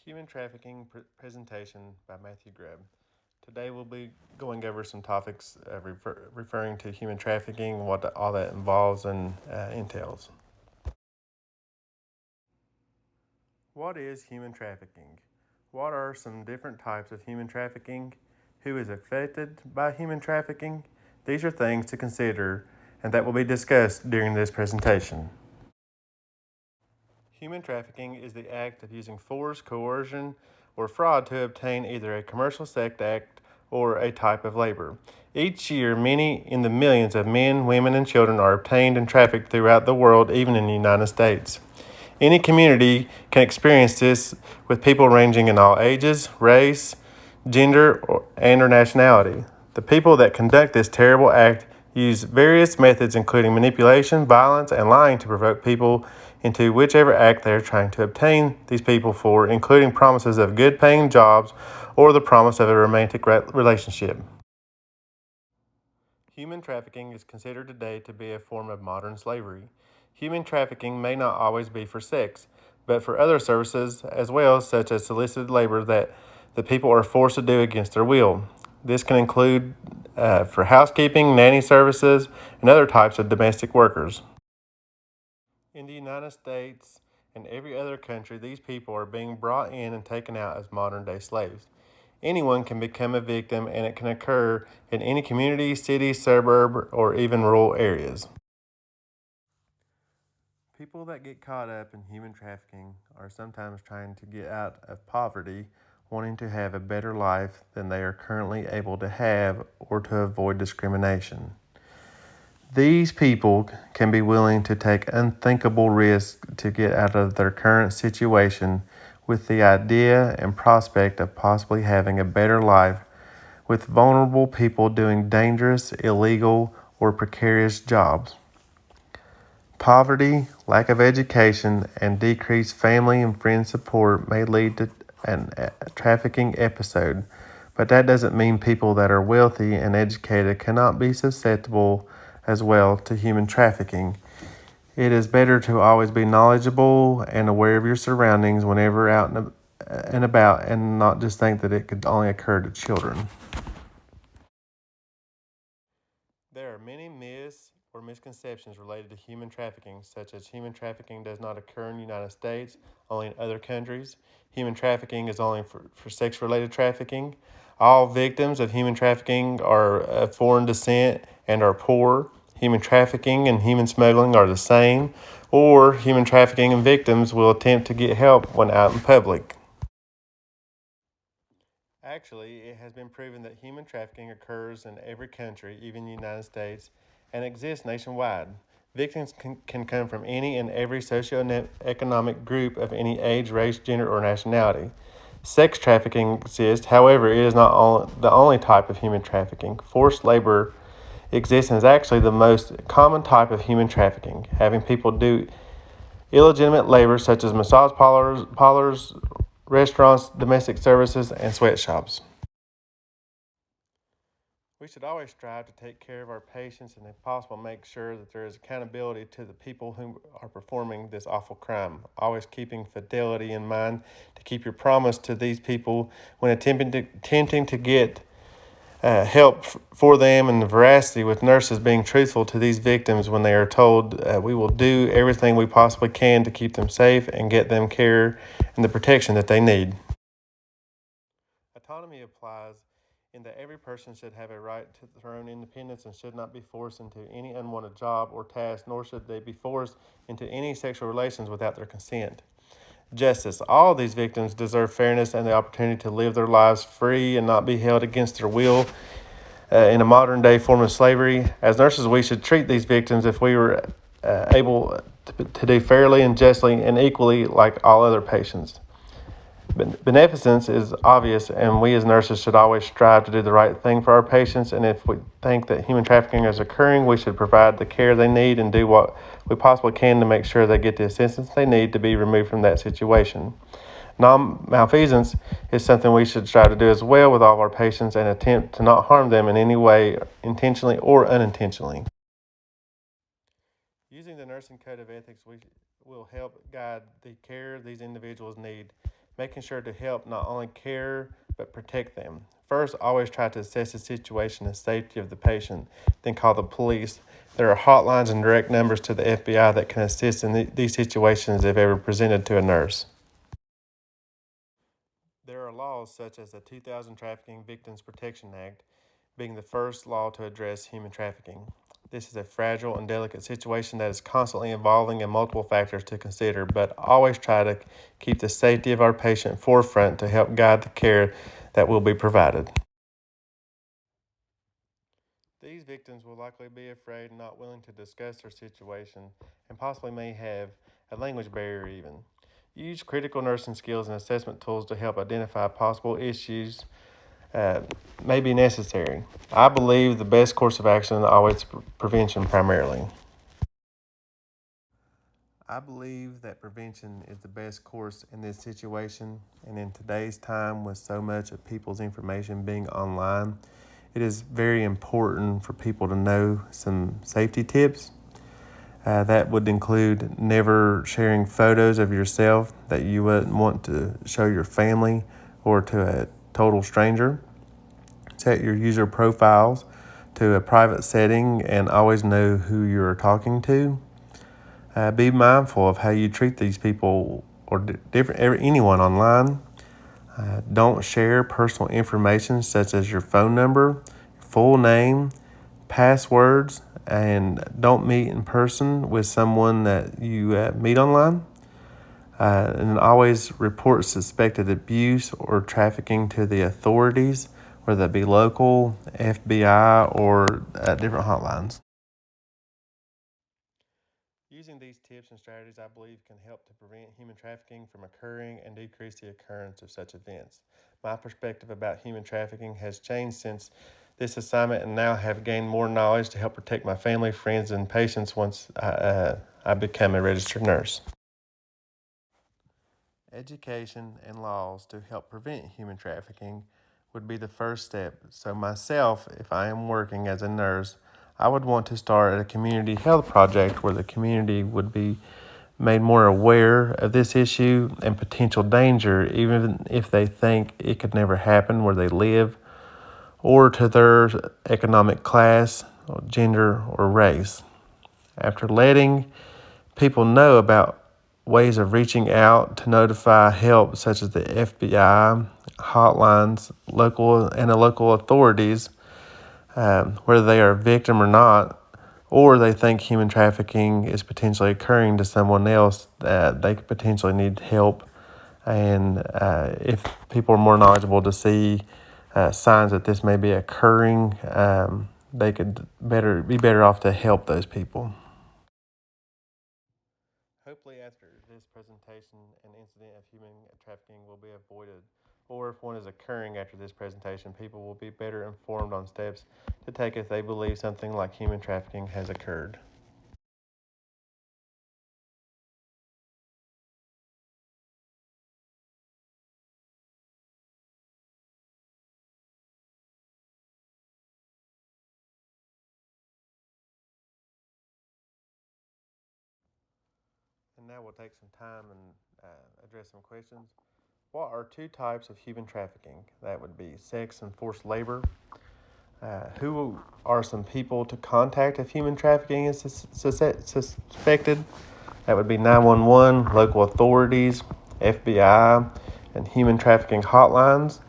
Human Trafficking presentation by Matthew Grubb. Today we'll be going over some topics referring to human trafficking, what all that involves and entails. What is human trafficking? What are some different types of human trafficking? Who is affected by human trafficking? These are things to consider and that will be discussed during this presentation. Human trafficking is the act of using force, coercion, or fraud to obtain either a commercial sex act or a type of labor. Each year, many in the millions of men, women, and children are obtained and trafficked throughout the world, even in the United States. Any community can experience this with people ranging in all ages, race, gender, and/or nationality. The people that conduct this terrible act use various methods including manipulation, violence, and lying to provoke people into whichever act they are trying to obtain these people for, including promises of good paying jobs or the promise of a romantic relationship. Human trafficking is considered today to be a form of modern slavery. Human trafficking may not always be for sex, but for other services as well, such as solicited labor that the people are forced to do against their will. This can include for housekeeping, nanny services, and other types of domestic workers. In the United States and every other country, these people are being brought in and taken out as modern day slaves. Anyone can become a victim, and it can occur in any community, city, suburb, or even rural areas. People that get caught up in human trafficking are sometimes trying to get out of poverty, wanting to have a better life than they are currently able to have or to avoid discrimination. These people can be willing to take unthinkable risks to get out of their current situation with the idea and prospect of possibly having a better life, with vulnerable people doing dangerous, illegal, or precarious jobs. Poverty, lack of education, and decreased family and friend support may lead to a trafficking episode, but that doesn't mean people that are wealthy and educated cannot be susceptible as well to human trafficking. It is better to always be knowledgeable and aware of your surroundings whenever out and about, and not just think that it could only occur to children. There are many myths or misconceptions related to human trafficking, such as human trafficking does not occur in the United States, only in other countries. Human trafficking is only for sex related trafficking. All victims of human trafficking are of foreign descent and are poor. Human trafficking and human smuggling are the same, or human trafficking and victims will attempt to get help when out in public. Actually, it has been proven that human trafficking occurs in every country, even the United States, and exists nationwide. Victims can come from any and every socioeconomic group of any age, race, gender, or nationality. Sex trafficking exists, however, it is not the only type of human trafficking. Forced labor exists and is actually the most common type of human trafficking, having people do illegitimate labor such as massage parlors, restaurants, domestic services, and sweatshops. We should always strive to take care of our patients and, if possible, make sure that there is accountability to the people who are performing this awful crime. Always keeping fidelity in mind to keep your promise to these people when attempting to get help for them, and the veracity with nurses being truthful to these victims when they are told we will do everything we possibly can to keep them safe and get them care and the protection that they need. Autonomy applies in that every person should have a right to their own independence and should not be forced into any unwanted job or task, nor should they be forced into any sexual relations without their consent. Justice. All these victims deserve fairness and the opportunity to live their lives free and not be held against their will in a modern day form of slavery. As nurses, we should treat these victims if we were able to do fairly and justly and equally like all other patients. Beneficence is obvious, and we as nurses should always strive to do the right thing for our patients. And if we think that human trafficking is occurring, we should provide the care they need and do what we possibly can to make sure they get the assistance they need to be removed from that situation. Non-malfeasance is something we should strive to do as well with all of our patients and attempt to not harm them in any way, intentionally or unintentionally. Using the nursing code of ethics will help guide the care these individuals need making sure to help not only care but protect them. First, always try to assess the situation and safety of the patient, then call the police. There are hotlines and direct numbers to the FBI that can assist in these situations if ever presented to a nurse. There are laws such as the 2000 Trafficking Victims Protection Act being the first law to address human trafficking. This is a fragile and delicate situation that is constantly evolving and multiple factors to consider, but always try to keep the safety of our patient forefront to help guide the care that will be provided. These victims will likely be afraid and not willing to discuss their situation and possibly may have a language barrier even. Use critical nursing skills and assessment tools to help identify possible issues uh, may be necessary. I believe the best course of action is always prevention primarily. I believe that prevention is the best course in this situation, and in today's time with so much of people's information being online, it is very important for people to know some safety tips. That would include never sharing photos of yourself that you wouldn't want to show your family or to a total stranger. Set your user profiles to a private setting and always know who you're talking to. Be mindful of how you treat these people or anyone online. Don't share personal information such as your phone number, full name, passwords, and don't meet in person with someone that you meet online. And always report suspected abuse or trafficking to the authorities, whether that be local, FBI, or different hotlines. Using these tips and strategies, I believe, can help to prevent human trafficking from occurring and decrease the occurrence of such events. My perspective about human trafficking has changed since this assignment and now have gained more knowledge to help protect my family, friends, and patients once I become a registered nurse. Education and laws to help prevent human trafficking would be the first step. So, myself, if I am working as a nurse, I would want to start a community health project where the community would be made more aware of this issue and potential danger, even if they think it could never happen where they live or to their economic class, or gender, or race. After letting people know about ways of reaching out to notify help, such as the FBI, hotlines, local and the local authorities, whether they are a victim or not, or they think human trafficking is potentially occurring to someone else that they could potentially need help. And if people are more knowledgeable to see signs that this may be occurring, they could be better off to help those people. Hopefully, after this presentation, an incident of human trafficking will be avoided, or if one is occurring after this presentation, people will be better informed on steps to take if they believe something like human trafficking has occurred. And now we'll take some time and address some questions. What are two types of human trafficking? That would be sex and forced labor. Who are some people to contact if human trafficking is suspected? That would be 911, local authorities, FBI, and human trafficking hotlines.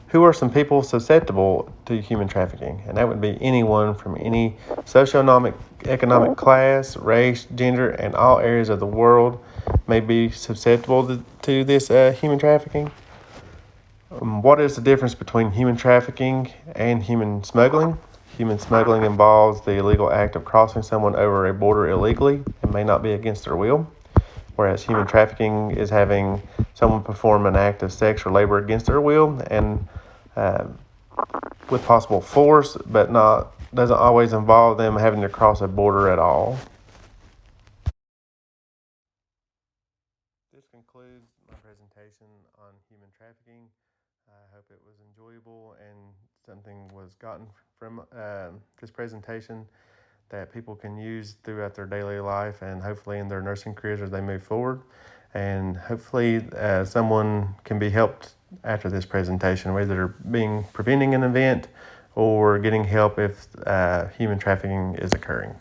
Who are some people susceptible to human trafficking? And that would be anyone from any socioeconomic economic class, race, gender, and all areas of the world may be susceptible to this human trafficking. What is the difference between human trafficking and human smuggling? Human smuggling involves the illegal act of crossing someone over a border illegally and may not be against their will, whereas human trafficking is having someone perform an act of sex or labor against their will and uh, with possible force, but not doesn't always involve them having to cross a border at all. This concludes my presentation on human trafficking. I hope it was enjoyable and something was gotten from this presentation that people can use throughout their daily life and hopefully in their nursing careers as they move forward. and hopefully someone can be helped after this presentation, whether preventing an event or getting help if human trafficking is occurring.